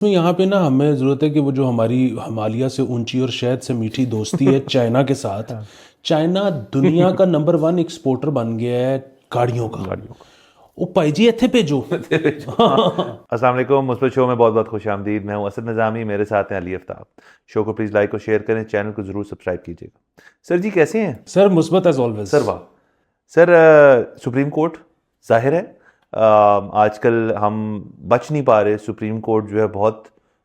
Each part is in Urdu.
تو یہاں پہ نا ہمیں ضرورت ہے کہ وہ جو ہماری ہمالیہ سے اونچی اور شہد سے میٹھی دوستی ہے چائنا کے ساتھ. چائنا دنیا کا نمبر 1 ایکسپورٹر بن گیا ہے گاڑیوں کا. او پائی جی ایتھے بھیجو. السلام علیکم. مثبت شو میں بہت بہت خوش آمدید. میں ہوں اسد نظامی, میرے ساتھ ہیں علی افتاب. شو کو پلیز لائک اور شیئر کریں, چینل کو ضرور سبسکرائب کیجیے گا. سر جی کیسے ہیں؟ سر مثبت ایز آلویز. سر واہ. سر سپریم کورٹ ظاہر ہے آج کل ہم بچ نہیں پا رہے. سپریم کورٹ جو ہے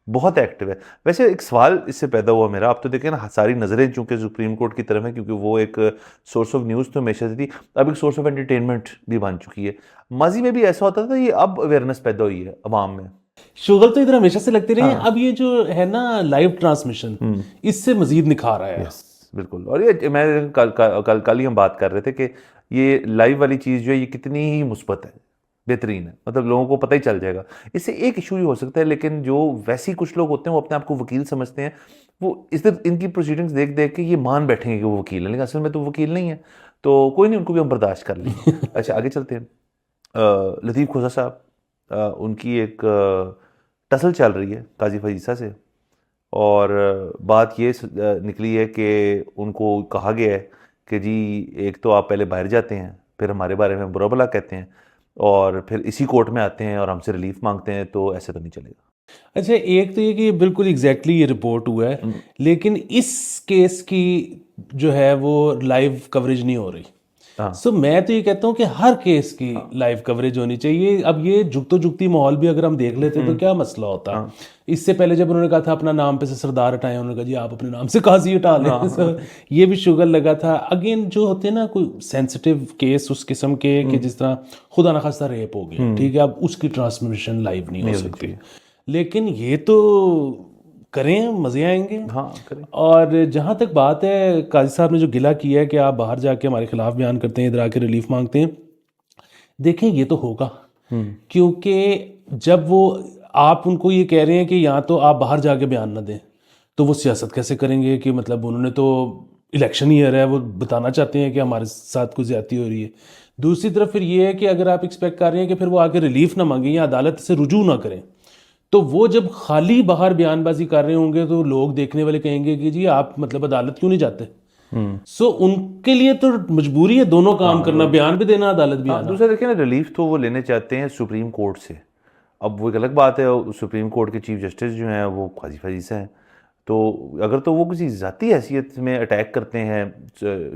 بہت ایکٹیو ہے. ویسے ایک سوال اس سے پیدا ہوا میرا, آپ تو دیکھیں نا ساری نظریں چونکہ سپریم کورٹ کی طرف ہیں کیونکہ وہ ایک سورس آف نیوز تو ہمیشہ سے تھی, اب ایک سورس آف انٹرٹینمنٹ بھی بن چکی ہے. ماضی میں بھی ایسا ہوتا تھا, یہ اب اویئرنیس پیدا ہوئی ہے عوام میں. شوگر تو ادھر ہمیشہ سے لگتے رہے ہیں, اب یہ جو ہے نا لائیو ٹرانسمیشن اس سے مزید نکھار آیا ہے. بالکل. اور یہ میں کل ہی ہم بات کر رہے تھے کہ یہ لائیو والی چیز جو ہے یہ کتنی ہی مثبت ہے, بہترین ہے. مطلب لوگوں کو پتہ ہی چل جائے گا. اس سے ایک ایشو ہی ہو سکتا ہے, لیکن جو ویسی کچھ لوگ ہوتے ہیں وہ اپنے آپ کو وکیل سمجھتے ہیں, وہ ان کی پروسیڈنگز دیکھ کے یہ مان بیٹھیں گے کہ وہ وکیل ہیں, لیکن اصل میں تو وکیل نہیں ہے. تو کوئی نہیں, ان کو بھی ہم برداشت کر لیں گے. اچھا آگے چلتے ہیں. لطیف کھوسہ صاحب, ان کی ایک ٹسل چل رہی ہے قاضی فیصیٰ سے, اور بات یہ نکلی ہے کہ ان کو کہا گیا ہے کہ جی ایک تو آپ پہلے باہر جاتے ہیں, پھر ہمارے بارے میں برا بھلا کہتے ہیں, اور پھر اسی کورٹ میں آتے ہیں اور ہم سے ریلیف مانگتے ہیں, تو ایسے تو نہیں چلے گا. اچھا ایک تو یہ کہ یہ بالکل ایگزیکٹلی یہ رپورٹ ہوا ہے, لیکن اس کیس کی جو ہے وہ لائیو کوریج نہیں ہو رہی. سو میں تو یہ کہتا ہوں کہ ہر کیس کی لائیو کوریج ہونی چاہیے. اب یہ جگتی ماحول بھی اگر ہم دیکھ لیتے تو کیا مسئلہ ہوتا. اس سے پہلے جب انہوں نے کہا تھا اپنا نام پہ سے سردار ہٹائیں, انہوں نے کہا جی آپ اپنے نام سے قاضی ہٹا لیں. یہ بھی شوگر لگا تھا. اگین جو ہوتے ہیں نا کوئی سینسیٹیو کیس اس قسم کے کہ جس طرح خدا نخواستہ ریپ ہو گیا, ٹھیک ہے, اب اس کی ٹرانسمیشن لائیو نہیں ہو سکتی, لیکن یہ تو کریں, مزے آئیں گے. اور جہاں تک بات ہے قاضی صاحب نے جو گلہ کیا ہے کہ آپ باہر جا کے ہمارے خلاف بیان کرتے ہیں, ادھر آ کے ریلیف مانگتے ہیں, دیکھیں یہ تو ہوگا, کیونکہ جب وہ آپ ان کو یہ کہہ رہے ہیں کہ یا تو آپ باہر جا کے بیان نہ دیں, تو وہ سیاست کیسے کریں گے؟ کہ مطلب انہوں نے تو الیکشن ایئر ہے, وہ بتانا چاہتے ہیں کہ ہمارے ساتھ کوئی زیادتی ہو رہی ہے. دوسری طرف پھر یہ ہے کہ اگر آپ ایکسپیکٹ کر رہے ہیں کہ پھر وہ آ کے ریلیف نہ مانگیں یا عدالت سے رجوع نہ کریں, تو وہ جب خالی باہر بیان بازی کر رہے ہوں گے تو لوگ دیکھنے والے کہیں گے کہ جی آپ مطلب عدالت کیوں نہیں جاتے. سو ان کے لیے تو مجبوری ہے دونوں کام کرنا, بیان بھی دینا, عدالت بھی آنا. دوسرا دیکھیں نا, ریلیف تو وہ لینے چاہتے ہیں سپریم کورٹ سے. اب وہ ایک الگ بات ہے, سپریم کورٹ کے چیف جسٹس جو ہیں وہ قاضی فیصیٰ ہیں, تو اگر تو وہ کسی ذاتی حیثیت میں اٹیک کرتے ہیں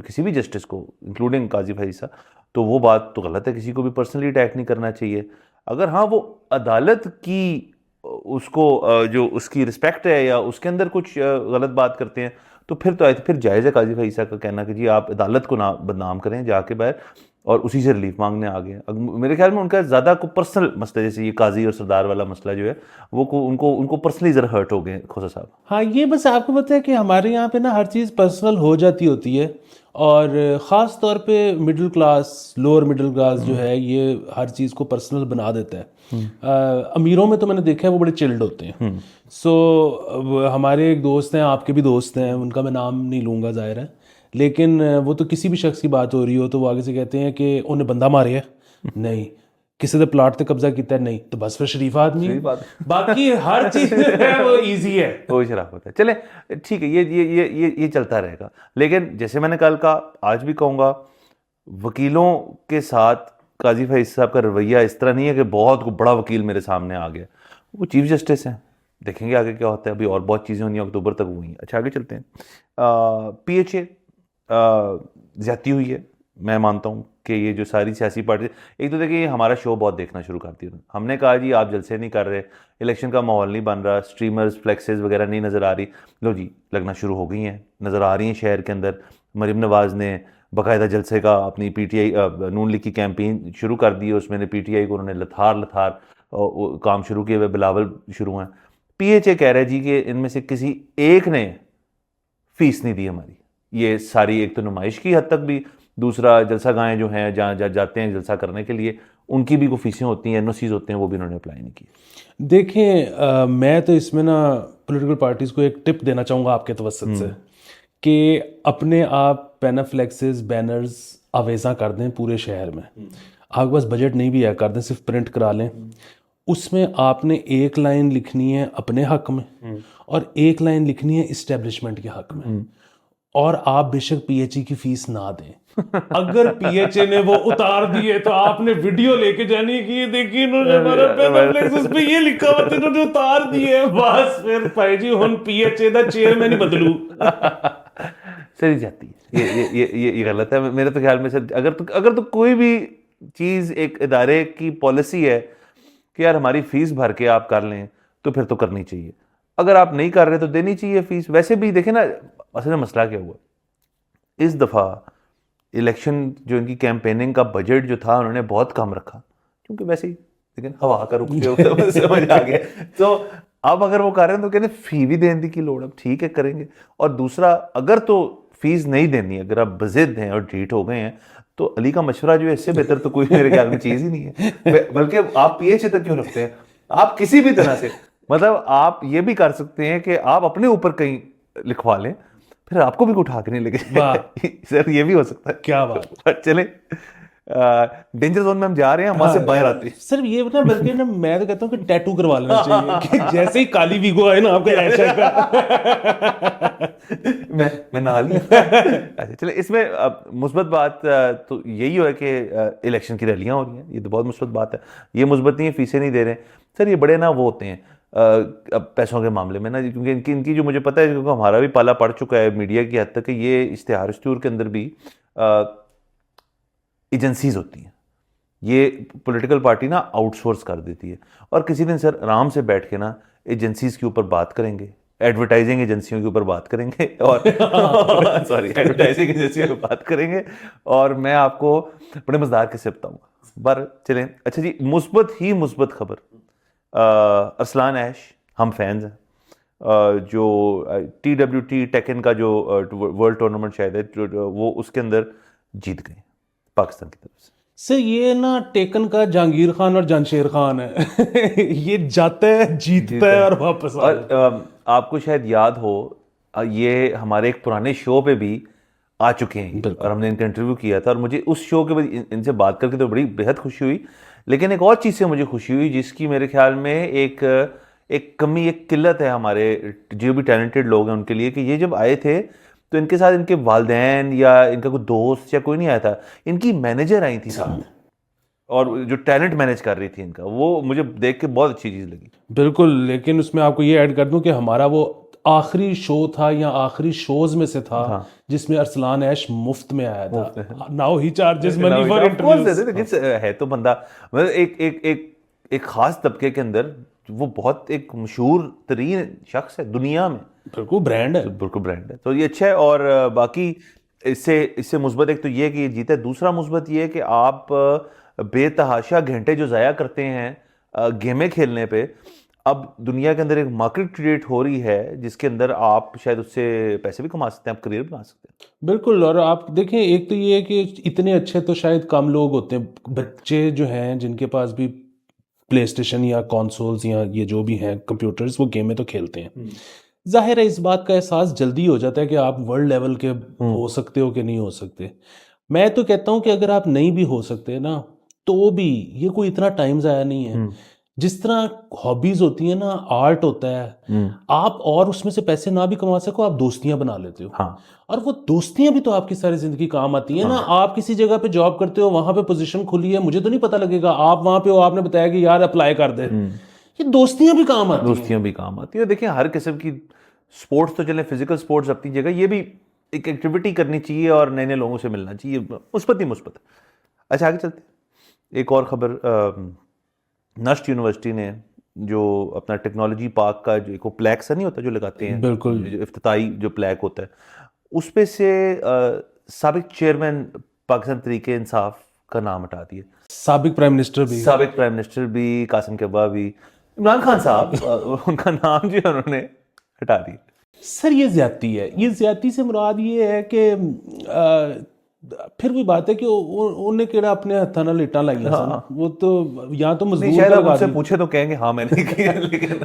کسی بھی جسٹس کو انکلوڈنگ قاضی فیصیٰ, تو وہ بات تو غلط ہے. کسی کو بھی پرسنلی اٹیک نہیں کرنا چاہیے. اگر ہاں وہ عدالت کی اس کو جو اس کی رسپیکٹ ہے یا اس کے اندر کچھ غلط بات کرتے ہیں, تو پھر جائز ہے قاضی فیصیٰ کا کہنا کہ جی آپ عدالت کو نہ بدنام کریں جا کے باہر, اور اسی سے ریلیف مانگنے آ گئے. میرے خیال میں ان کا زیادہ کو پرسنل مسئلہ, جیسے یہ قاضی اور سردار والا مسئلہ جو ہے وہ ان کو پرسنلی ذرا ہرٹ ہو گئے کھوسہ صاحب. ہاں یہ بس آپ کو پتہ ہے کہ ہمارے یہاں پہ نا ہر چیز پرسنل ہو جاتی ہوتی ہے, اور خاص طور پہ middle class, lower middle class جو ہے یہ ہر چیز کو پرسنل بنا دیتا ہے. امیروں میں تو میں نے دیکھا ہے وہ بڑے چلڈ ہوتے ہیں. سو ہمارے ایک دوست ہیں, آپ کے بھی دوست ہیں, ان کا میں نام نہیں لوں گا ظاہر ہے, لیکن وہ تو کسی بھی شخص کی بات ہو رہی ہو تو وہ آگے سے کہتے ہیں کہ انہیں بندہ مارے ہے, نہیں کسی نے پلاٹ تے قبضہ کیتا ہے, نہیں تو بس پھر شریف آدمی. باقی ہر چیز ہے وہ ایزی ہے, کوئی شرافت ہے. چلیں ٹھیک ہے, یہ چلتا رہے گا. لیکن جیسے میں نے کل کہا, آج بھی کہوں گا, وکیلوں کے ساتھ قاضی فیصیٰ صاحب کا رویہ اس طرح نہیں ہے کہ بہت بڑا وکیل میرے سامنے آ گیا. وہ چیف جسٹس ہیں, دیکھیں گے آگے کیا ہوتا ہے. ابھی اور بہت چیزیں ہونی ہیں, اکتوبر تک ہوئی ہیں. اچھا آگے چلتے ہیں. پی ایچ اے زیادتی ہوئی ہے, میں مانتا ہوں کہ یہ جو ساری سیاسی پارٹی, ایک تو دیکھیں یہ ہمارا شو بہت دیکھنا شروع کرتی ہے. ہم نے کہا جی آپ جلسے نہیں کر رہے, الیکشن کا ماحول نہیں بن رہا, اسٹریمرز فلیکسز وغیرہ نہیں نظر آ رہی. لو جی لگنا شروع ہو گئی ہیں, نظر آ رہی ہیں شہر کے اندر. مریم نواز نے باقاعدہ جلسے کا اپنی پی ٹی آئی نون لیگ کی کیمپین شروع کر دی ہے, اس میں نے پی ٹی آئی کو انہوں نے لتھار کام شروع کیے ہوئے. بلاول شروع ہیں. پی ایچ اے کہہ رہے جی کہ ان میں سے کسی ایک نے فیس نہیں دی ہماری. یہ ساری ایک تو نمائش کی حد تک بھی, دوسرا جلسہ گاہیں جو ہیں جہاں جاتے ہیں جلسہ کرنے کے لیے, ان کی بھی کوئی فیسیں ہوتی ہیں, این او سیز ہوتے ہیں, وہ بھی انہوں نے اپلائی نہیں کی. دیکھیں میں تو اس میں نا پولیٹیکل پارٹیز کو ایک ٹپ دینا چاہوں گا آپ کے توسط سے, کہ اپنے آپ پینافلیکسز بینرز آویزاں کر دیں پورے شہر میں. آپ کے پاس بجٹ نہیں بھی ہے, کر دیں, صرف پرنٹ کرا لیں. اس میں آپ نے ایک لائن لکھنی ہے اپنے حق میں اور ایک لائن لکھنی ہے اسٹیبلشمنٹ کے حق میں، اور آپ بے شک پی ایچ ای کی فیس نہ دیں. اگر پی ایچ اے نے وہ اتار دیے تو آپ نے ویڈیو لے کے جانی کہ یہ دیکھیے انہوں نے ہمارا پینفلیکس اس پہ یہ لکھا ہوا تھا انہوں نے اتار دیے. بس پھر بھائی جی ہن P H A the chairman ہی بدلو. چلی جاتی ہے. یہ غلط ہے میرے تو خیال میں سر. اگر تو کوئی بھی چیز ایک ادارے کی پالیسی ہے کہ یار ہماری فیس بھر کے آپ کر لیں تو پھر تو کرنی چاہیے. اگر آپ نہیں کر رہے تو دینی چاہیے فیس. ویسے بھی دیکھیں نا اصل میں مسئلہ کیا ہوا اس دفعہ الیکشن جو ان کی کیمپیننگ کا بجٹ جو تھا انہوں نے بہت کم رکھا کیونکہ ویسے ہی لیکن ہوا کا رخ جو سمجھ آ گیا. تو اب اگر وہ کر رہے ہیں تو کہتے ہیں فی بھی دینے کی لوڑ اب ٹھیک ہے کریں گے. اور دوسرا اگر تو فیس نہیں دینی اگر آپ بضد ہیں اور ڈھیٹ ہو گئے ہیں تو علی کا مشورہ جو ہے اس سے بہتر تو کوئی میرے خیال میں چیز ہی نہیں ہے. بلکہ آپ پی ایچ اے تک کیوں رکھتے ہیں؟ آپ کسی بھی طرح سے مطلب آپ یہ بھی کر سکتے ہیں کہ آپ اپنے اوپر کہیں لکھوا لیں پھر آپ کو بھی اٹھا کے نہیں لگے. سر یہ بھی ہو سکتا ہے. کیا بات. چلیں ڈینجر زون میں ہم جا رہے ہیں وہاں سے باہر آتے ہیں. سر یہ نا بلکہ نا میں تو کہتا ہوں کہ ٹیٹو کروا لینا چاہیے کہ جیسے ہی کالی ویگو آئے نا آپ کا ایشا کا میں نہ لی. اچھا چلے اس میں مثبت بات تو یہی ہے کہ الیکشن کی ریلیاں ہو رہی ہیں. یہ تو بہت مثبت بات ہے. یہ مثبت نہیں ہے فیسیں نہیں دے رہے ہیں. سر یہ بڑے نا وہ ہوتے ہیں اب پیسوں کے معاملے میں نا کیونکہ ان کی جو مجھے پتہ ہے کیونکہ ہمارا بھی پالا پڑ چکا ہے میڈیا کی حد تک کہ یہ اشتہار کے اندر بھی ایجنسیز ہوتی ہیں. یہ پولیٹیکل پارٹی نا آؤٹ سورس کر دیتی ہے. اور کسی دن سر آرام سے بیٹھ کے نا ایجنسیز کے اوپر بات کریں گے, ایڈورٹائزنگ ایجنسیوں کے اوپر بات کریں گے اور ایڈورٹائزنگ ایجنسیوں پہ بات کریں گے اور میں آپ کو بڑے مزدار کیسے بتاؤں گا. بر چلیں اچھا جی مثبت ہی مثبت خبر. ارسلان ایش ہم فینز ہیں جو TWT ٹیکن کا جو ورلڈ ٹورنامنٹ شاید ہے وہ اس کے اندر جیت گئے پاکستان کی طرف سے. سر یہ نا ٹیکن کا جہانگیر خان اور جانشیر خان ہے. یہ جاتا ہے جیتتا ہے اور واپس آپ کو شاید یاد ہو یہ ہمارے ایک پرانے شو پہ بھی آ چکے ہیں اور ہم نے ان کا انٹرویو کیا تھا اور مجھے اس شو کے بعد ان سے بات کر کے تو بڑی بےحد خوشی ہوئی. لیکن ایک اور چیز سے مجھے خوشی ہوئی جس کی میرے خیال میں ایک کمی ایک قلت ہے ہمارے جو بھی ٹیلنٹڈ لوگ ہیں ان کے لیے کہ یہ جب آئے تھے تو ان کے ساتھ ان کے والدین یا ان کا کوئی دوست یا کوئی نہیں آیا تھا. ان کی مینیجر آئی تھی ساتھ اور جو ٹیلنٹ مینیج کر رہی تھی ان کا وہ مجھے دیکھ کے بہت اچھی چیز لگی. بالکل. لیکن اس میں آپ کو یہ ایڈ کر دوں کہ ہمارا وہ آخری شو تھا یا آخری شوز میں سے تھا جس میں ارسلان ایش مفت میں آیا تھا. Now he charges money for interviews. ہے تو بندہ ایک خاص طبقے کے اندر وہ بہت ایک مشہور ترین شخص ہے دنیا میں. بالکل برانڈ ہے. بالکل برانڈ ہے. تو یہ اچھا ہے. اور باقی اس سے مثبت ایک تو یہ کہ یہ جیتا ہے. دوسرا مثبت یہ کہ آپ بے تحاشا گھنٹے جو ضائع کرتے ہیں گیمیں کھیلنے پہ اب دنیا کے اندر ایک مارکیٹ کریٹ ہو رہی ہے جس کے اندر آپ شاید اس سے پیسے بھی کما سکتے ہیں, آپ کریئر بنا سکتے ہیں. بالکل. اور آپ دیکھیں ایک تو یہ ہے کہ اتنے اچھے تو شاید کم لوگ ہوتے ہیں. بچے جو ہیں جن کے پاس بھی پلے اسٹیشن یا کانسولز یا یہ جو بھی ہیں کمپیوٹرز وہ گیمیں تو کھیلتے ہیں. ظاہر ہے اس بات کا احساس جلدی ہو جاتا ہے کہ آپ ورلڈ لیول کے ہو سکتے ہو کہ نہیں ہو سکتے. میں تو کہتا ہوں کہ اگر آپ نہیں بھی ہو سکتے نا تو بھی یہ کوئی اتنا ٹائم ضائع نہیں ہے. جس طرح ہابیز ہوتی ہیں نا, آرٹ ہوتا ہے, آپ اور اس میں سے پیسے نہ بھی کما سکو آپ دوستیاں بنا لیتے ہو. اور وہ دوستیاں بھی تو آپ کی ساری زندگی کام آتی ہیں نا. آپ کسی جگہ پہ جاب کرتے ہو, وہاں پہ پوزیشن کھلی ہے, مجھے تو نہیں پتا لگے گا آپ وہاں پہ ہو, آپ نے بتایا کہ یار اپلائی کر دے. یہ دوستیاں بھی کام آتی ہیں. دوستیاں بھی کام آتی ہیں. دیکھیں ہر قسم کی سپورٹس تو چلیں, فزیکل سپورٹس اپنی جگہ, یہ بھی ایک ایکٹیویٹی کرنی چاہیے اور نئے نئے لوگوں سے ملنا چاہیے. مثبت ہی مثبت. اچھا آگے چلتے ہیں. ایک اور خبر, نشٹ یونیورسٹی نے جو اپنا ٹیکنالوجی پارک کا جو ایک پلیک سا نہیں ہوتا جو لگاتے ہیں, بالکل جو افتتاحی جو پلیک ہوتا ہے, اس پہ سے سابق چیئرمین پاکستان تحریک انصاف کا نام ہٹا دیا. سابق پرائم منسٹر بھی قاسم کبا بھی, عمران خان صاحب ان کا نام جو ہے انہوں نے ہٹا دیا. سر یہ زیادتی ہے. یہ زیادتی سے مراد یہ ہے کہ پھر بھی بات ہے کہ انہیں کیڑا اپنے ہاتھوں نال اٹاں لائیاں سن. وہ تو یا تو مزدور کا لگا دیا, پوچھے تو کہیں گے ہاں میں نے کیا, لیکن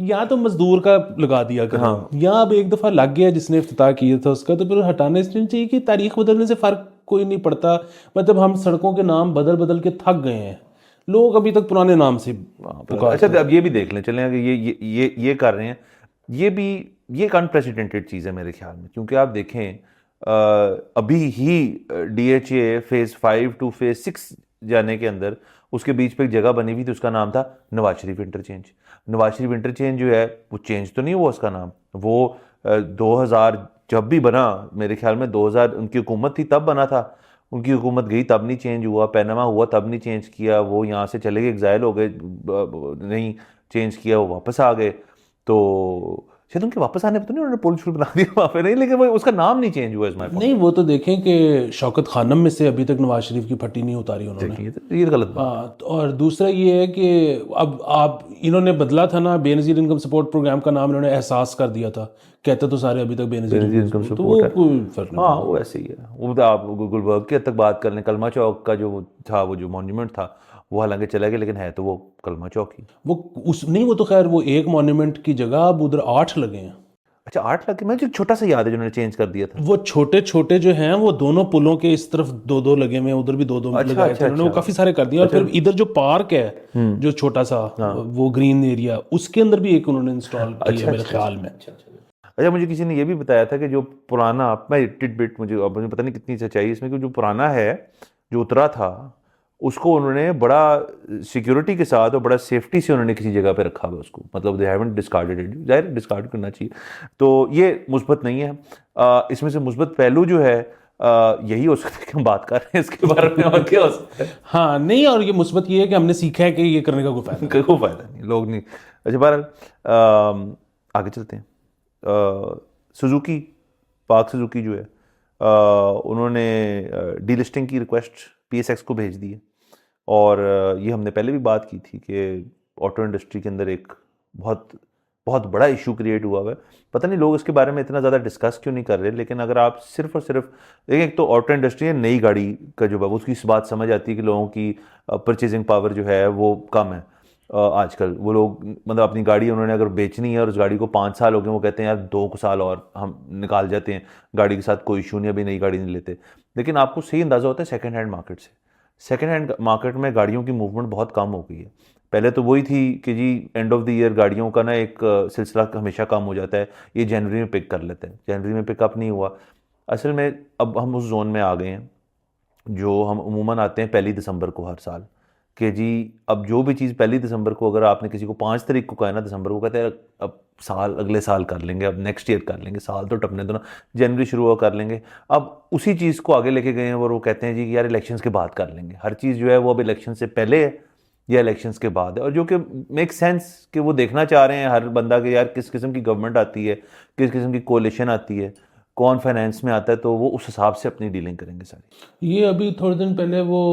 یا تو مزدور کا لگا دیا کریں, یا اب ایک دفعہ لگ گیا جس نے افتتاح کیا تھا اس کا, تو پھر ہٹانے سے چاہیے کہ تاریخ بدلنے سے فرق کوئی نہیں پڑتا. مطلب ہم سڑکوں کے نام بدل کے تھک گئے ہیں, لوگ ابھی تک پرانے نام سے اچھا اب یہ بھی دیکھ لیں چلیں کہ یہ کر رہے ہیں, یہ ایک انپریسیڈنٹڈ چیز ہے میرے خیال میں, کیونکہ آپ دیکھیں ابھی ہی DHA فیز 5 ٹو فیز 6 جانے کے اندر اس کے بیچ پہ ایک جگہ بنی ہوئی تھی, اس کا نام تھا نواز شریف انٹرچینج. نواز شریف انٹرچینج جو ہے وہ چینج تو نہیں ہوا اس کا نام, وہ 2000 جب بھی بنا, میرے خیال میں 2000 ان کی حکومت تھی تب بنا تھا, ان کی حکومت گئی تب نہیں چینج ہوا, پیناما ہوا تب نہیں چینج کیا, وہ یہاں سے چلے گئے ایگزائل ہو گئے, نہیں چینج کیا, وہ واپس آ گئے. تو شاید ان کے واپس آنے پہ تو نہیں انہوں نے پول شول بنا دیا وہاں پہ, نہیں, لیکن اس کا نام نہیں چینج ہوا. نہیں وہ تو دیکھیں کہ شوکت خانم میں سے ابھی تک نواز شریف کی پھٹی نہیں اتاری انہوں نے, یہ غلط بات. اور دوسرا یہ ہے کہ اب انہوں نے بدلا تھا نا, بے نظیر انکم سپورٹ پروگرام کا نام انہوں نے احساس کر دیا تھا, کہتے تو سارے ابھی تک بے نظیر انکم سپورٹ ہے, کوئی فرق نہیں. ہاں وہ ایسے ہی ہے. وہ آپ گلبرگ کی حد تک بات کر لیں, کلمہ چوک کا جو تھا, وہ جو مانیومنٹ تھا وہ حالانکہ چلا گیا, لیکن ہے تو وہ کلمہ چوک ہی. وہ نہیں, وہ تو خیر وہ ایک مانیومنٹ کی جگہ اب ادھر 8 لگے ہیں. اچھا 8 لگے, میں جو چھوٹا سا یاد ہے جنہوں نے چینج کر دیا تھا. وہ چھوٹے چھوٹے جو ہیں وہ دونوں پلوں کے اس طرف 2 لگے ہوئے ہیں, ادھر بھی 2 لگائے تھے انہوں نے, وہ کافی سارے کر دیا. اور پھر ادھر جو پارک ہے جو چھوٹا سا وہ گرین ایریا, اس کے اندر بھی ایک انہوں نے انسٹال کیا میرے خیال میں. اچھا مجھے کسی نے یہ بھی بتایا تھا کہ جو پرانا, میں ٹٹ بٹ مجھے پتہ نہیں کتنی سچائی اس میں, کہ جو پرانا ہے جو اترا تھا اس کو انہوں نے بڑا سیکیورٹی کے ساتھ اور بڑا سیفٹی سے انہوں نے کسی جگہ پہ رکھا ہوا اس کو, مطلب دے ہیونٹ ڈسکارڈڈ اٹ, ظاہر ڈسکارڈ کرنا چاہیے. تو یہ مثبت نہیں ہے. اس میں سے مثبت پہلو جو ہے یہی ہو سکتا ہے کہ ہم بات کر رہے ہیں اس کے بارے میں, اور کیا ہو سکتا ہے. ہاں نہیں, اور یہ مثبت یہ ہے کہ ہم نے سیکھا ہے کہ یہ کرنے کا کوئی فائدہ نہیں, لوگ نہیں. اچھا بہرحال آگے چلتے ہیں. سوزوکی, پاک سوزوکی جو ہے انہوں نے ڈی لسٹنگ کی ریکویسٹ PSX کو بھیج دی ہے, اور یہ ہم نے پہلے بھی بات کی تھی کہ آٹو انڈسٹری کے اندر ایک بہت بڑا ایشو کریٹ ہوا ہے. پتہ نہیں لوگ اس کے بارے میں اتنا زیادہ ڈسکس کیوں نہیں کر رہے, لیکن اگر آپ صرف اور صرف دیکھیں, ایک تو آٹو انڈسٹری ہے, نئی گاڑی کا جو ہے اس کی اس بات سمجھ آتی ہے کہ لوگوں کی پرچیزنگ پاور جو ہے وہ کم ہے آج کل. وہ لوگ مطلب اپنی گاڑی انہوں نے اگر بیچنی ہے اور اس گاڑی کو 5 سال ہو گئے, وہ کہتے ہیں یار 2 سال اور ہم نکال جاتے ہیں, گاڑی کے ساتھ کوئی ایشو نہیں, ابھی نئی گاڑی نہیں لیتے. لیکن آپ کو صحیح اندازہ ہوتا ہے سیکنڈ ہینڈ مارکیٹ سے. سیکنڈ ہینڈ مارکیٹ میں گاڑیوں کی موومنٹ بہت کم ہو گئی ہے. پہلے تو وہی تھی کہ جی اینڈ آف دی ایئر گاڑیوں کا نا ایک سلسلہ ہمیشہ کم ہو جاتا ہے, یہ جنوری میں پک کر لیتے ہیں, جنوری میں پک اپ نہیں ہوا. اصل میں اب ہم اس زون میں آ گئے ہیں جو ہم عموماً آتے ہیں 1 دسمبر کو ہر سال, کہ جی اب جو بھی چیز 1 دسمبر کو اگر آپ نے کسی کو 5 تاریخ کو کہا نا دسمبر کو, کہتے ہیں اب اگلے سال کر لیں گے, اب نیکسٹ ایئر کر لیں گے, سال تو ٹپنے دو نا, جنوری شروع ہوا کر لیں گے. اب اسی چیز کو آگے لے کے گئے ہیں اور وہ کہتے ہیں جی یار الیکشنز کے بعد کر لیں گے. ہر چیز جو ہے وہ اب الیکشن سے پہلے ہے یا الیکشنز کے بعد ہے, اور جو کہ میک سینس کہ وہ دیکھنا چاہ رہے ہیں ہر بندہ کہ یار کس قسم کی گورنمنٹ آتی ہے, کس قسم کی کولیشن آتی ہے, کون فائنینس میں آتا ہے, تو وہ اس حساب سے اپنی ڈیلنگ کریں گے ساری. یہ ابھی تھوڑے دن پہلے وہ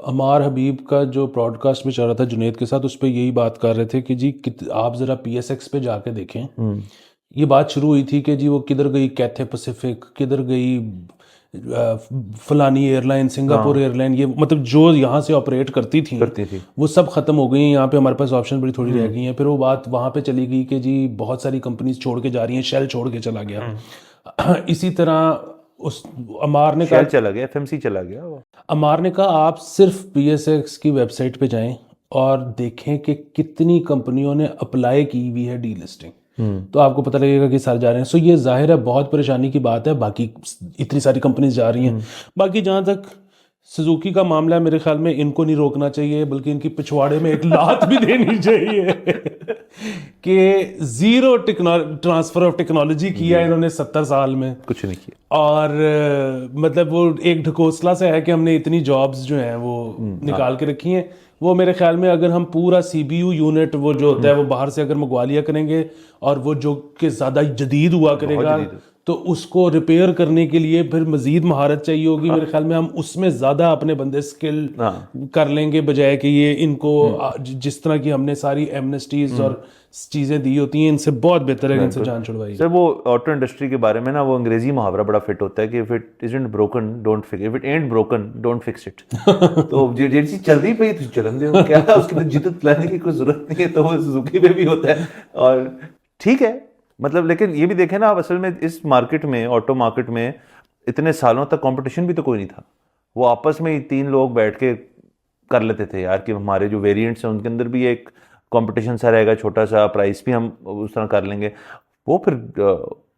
عمار حبیب کا جو براڈ کاسٹ میں چل رہا تھا جنید کے ساتھ, اس پہ یہی بات کر رہے تھے کہ جی آپ ذرا PSX پہ جا کے دیکھیں. یہ بات شروع ہوئی تھی کہ جی وہ کدھر گئی کیتھے پیسیفک, کدھر گئی فلانی airline, Singapore airline, یہ مطلب جو یہاں سے آپریٹ کرتی تھیں وہ سب ختم ہو گئی ہیں. یہاں پہ ہمارے پاس آپشن بڑی تھوڑی رہ گئی ہیں. پھر وہ بات وہاں پہ چلی گئی کہ جی بہت ساری کمپنیز چھوڑ کے جا رہی ہیں, شیل چھوڑ کے چلا گیا. اسی طرح اس عمار نے کہا چلا گیا, FMC چلا گیا. عمار نے کہا آپ صرف PSX کی ویب سائٹ پہ جائیں اور دیکھیں کہ کتنی کمپنیوں نے اپلائی کی ہوئی ہے ڈی لسٹنگ, تو آپ کو پتہ لگے گا کہ سارے جا رہے ہیں. سو یہ ظاہر ہے بہت پریشانی کی بات ہے, باقی اتنی ساری کمپنیز جا رہی ہیں. باقی جہاں تک سوزوکی کا معاملہ ہے, میرے خیال میں ان کو نہیں روکنا چاہیے بلکہ ان کی پچھواڑے میں ایک لات بھی دینی چاہیے کہ زیرو ٹرانسفر آف ٹیکنالوجی کیا ہے انہوں نے 70 سال میں, کچھ نہیں کیا. اور مطلب وہ ایک ڈھکوسلا سے ہے کہ ہم نے اتنی جابز جو ہیں وہ نکال کے رکھی ہیں. وہ میرے خیال میں اگر ہم پورا CPU یونٹ وہ جو ہوتا ہے وہ باہر سے اگر منگوا لیا کریں گے, اور وہ جو کہ زیادہ جدید ہوا کرے گا, تو اس کو ریپیئر کرنے کے لیے پھر مزید مہارت چاہیے ہوگی. میرے خیال میں ہم اس میں زیادہ اپنے بندے اسکل کر لیں گے, بجائے کہ یہ ان کو جس طرح کی ہم نے ساری ایمنسٹیز اور چیزیں دی ہوتی ہیں, ان سے بہت بہتر ہے کہ ان سے جان چھڑوائی. سر وہ آٹو انڈسٹری کے بارے میں نا وہ انگریزی محاورہ بڑا فٹ ہوتا ہے کہ if it isn't broken don't fix it, if it ain't broken don't fix it. تو جو چیز چل رہی پئی تو چلن دے, کیا اس کے اندر جدت لانے کی کوئی ضرورت نہیں ہے. تو وہ سوزوکی پہ بھی ہوتا ہے اور ٹھیک ہے مطلب. لیکن یہ بھی دیکھیں نا آپ, اصل میں اس مارکیٹ میں آٹو مارکیٹ میں اتنے سالوں تک کمپٹیشن بھی تو کوئی نہیں تھا. وہ آپس میں ہی 3 لوگ بیٹھ کے کر لیتے تھے یار کہ ہمارے جو ویریئنٹس ہیں ان کے اندر بھی ایک کمپٹیشن سا رہے گا چھوٹا سا, پرائس بھی ہم اس طرح کر لیں گے. وہ پھر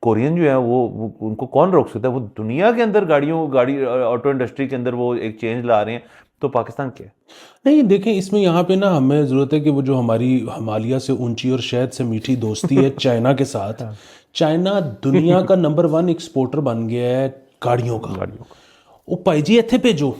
کورین جو ہے وہ ان کو کون روک سکتا ہے؟ وہ دنیا کے اندر گاڑی آٹو انڈسٹری کے اندر وہ ایک چینج لا رہے ہیں, تو پاکستان کیا ہے؟ نہیں دیکھیں اس میں یہاں پہ نا ہمیں ضرورت ہے کہ وہ جو ہماری ہمالیہ سے اونچی اور شہد سے میٹھی دوستی ہے چائنا کے ساتھ, چائنا دنیا کا نمبر 1 ایکسپورٹر بن گیا ہے گاڑیوں کا. وہ پائی جی ایتھے پہ جو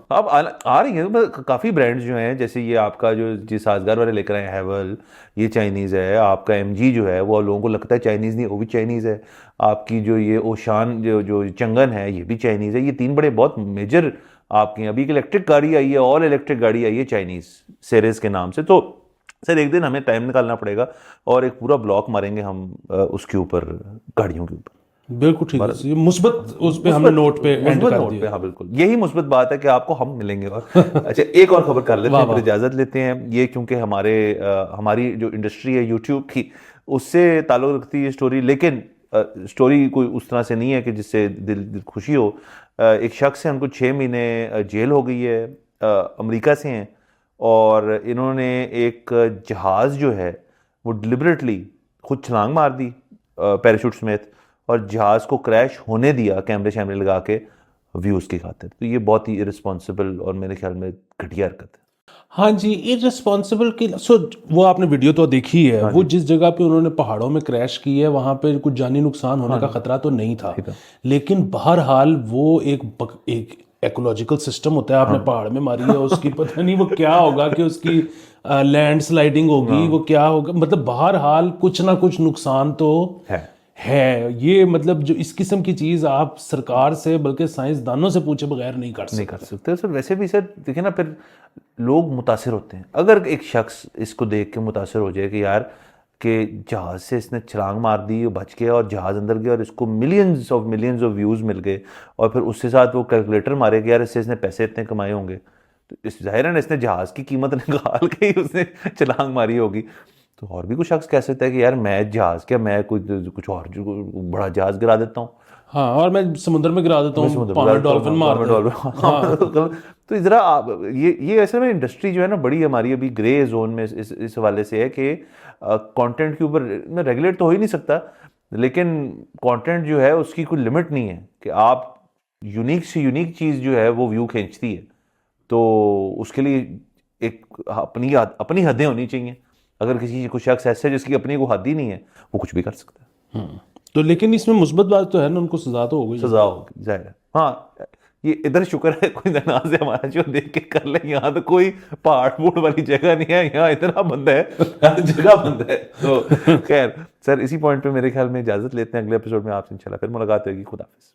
اب آ رہی ہیں کافی برانڈز جو ہیں, جیسے یہ آپ کا جو سازگار والے لے کر آئے ہیں ہیول, یہ چائنیز ہے. آپ کا ایم جی جو ہے وہ لوگوں کو لگتا ہے چائنیز نہیں, وہ بھی چائنیز ہے. آپ کی جو یہ اوشان جو چنگن ہے یہ بھی چائنیز ہے. یہ 3 بڑے بہت میجر آپ کے. ابھی ایک الیکٹرک گاڑی آئی ہے, آل الیکٹرک گاڑی آئی ہے چائنیز سیریز کے نام سے. تو سر ایک دن ہمیں ٹائم نکالنا پڑے گا اور ایک پورا بلاک ماریں گے ہم اس کے اوپر, گاڑیوں کے اوپر. بالکل ٹھیک ہے, یہ مثبت اس پہ ہم نے نوٹ پہ اینڈ کر دیا. ہاں بالکل یہی مثبت بات ہے کہ آپ کو ہم ملیں گے. اور اچھا ایک اور خبر کر لیتے ہیں, پھر اجازت لیتے ہیں. یہ کیونکہ ہماری جو انڈسٹری ہے یوٹیوب کی اس سے تعلق رکھتی ہے اسٹوری, لیکن اسٹوری کوئی اس طرح سے نہیں ہے کہ جس سے دل خوشی ہو. ایک شخص ہے, ان کو 6 مہینے جیل ہو گئی ہے, امریکہ سے ہیں, اور انہوں نے ایک جہاز جو ہے وہ ڈیلیبریٹلی خود چھلانگ مار دی پیراشوٹ سمیت, اور جہاز کو کریش ہونے دیا کیمرے شیمرے لگا کے ویوز کی خاطر. تو یہ بہت ہی ارسپانسبل اور میرے خیال میں گھٹیا حرکت ہے. ہاں جی ارسپانسبل کی وہ آپ نے ویڈیو تو دیکھی ہے, وہ جس جگہ پہ انہوں نے پہاڑوں میں کریش کی ہے وہاں پہ کچھ جانی نقصان ہونے کا خطرہ تو نہیں تھا, لیکن بہرحال وہ ایک ایکولوجیکل سسٹم ہوتا ہے. آپ نے پہاڑ میں ماری ہے, اس کی پتہ نہیں وہ کیا ہوگا, کہ اس کی لینڈ سلائڈنگ ہوگی, وہ کیا ہوگا, مطلب بہرحال کچھ نہ کچھ نقصان تو ہے. یہ مطلب جو اس قسم کی چیز آپ سرکار سے بلکہ سائنسدانوں سے پوچھے بغیر نہیں کر سکتے. سر ویسے بھی سر دیکھیں نا, پھر لوگ متاثر ہوتے ہیں. اگر ایک شخص اس کو دیکھ کے متاثر ہو جائے کہ یار کہ جہاز سے اس نے چھلانگ مار دی, بچ گیا اور جہاز اندر گیا, اور اس کو ملینز آف ویوز مل گئے, اور پھر اس کے ساتھ وہ کیلکولیٹر مارے کہ یار اس سے اس نے پیسے اتنے کمائے ہوں گے, تو ظاہر ہے اس نے جہاز کی قیمت نکال کے ہی اس نے چھلانگ ماری ہوگی. تو اور بھی کوئی شخص کہہ سکتا ہے کہ یار میں جہاز کیا, میں کچھ اور بڑا جہاز گرا دیتا ہوں, ہاں, اور میں سمندر میں گرا دیتا ہوں, ڈولفن مار تو ذرا یہ ایسے میں انڈسٹری جو ہے نا بڑی ہماری ابھی گرے زون میں اس حوالے سے ہے کہ کانٹینٹ کے اوپر ریگولیٹ تو ہو ہی نہیں سکتا, لیکن کانٹینٹ جو ہے اس کی کوئی لمٹ نہیں ہے کہ آپ یونیک سے یونیک چیز جو ہے وہ ویو کھینچتی ہے. تو اس کے لیے ایک اپنی حدیں ہونی چاہیے. اگر کسی کوئی شخص ایسا ہے جس کی اپنی کوئی حد ہی نہیں ہے, وہ کچھ بھی کر سکتا ہے. تو لیکن اس میں مثبت بات تو ہے نا, ان کو سزا تو ہوگی, سزا ہوگی ظاہر ہے. ہاں یہ ادھر شکر ہے کوئی جناز ہے ہمارا جو دیکھ کے کر لیں. یہاں تو کوئی پہاڑ پوڑ والی جگہ نہیں ہے, یہاں اتنا بند ہے, ہر جگہ بند ہے. تو خیر سر اسی پوائنٹ پہ میرے خیال میں اجازت لیتے ہیں. اگلے ایپیسوڈ میں آپ سے انشاءاللہ پھر ملاقات ہوگی. خدا حافظ.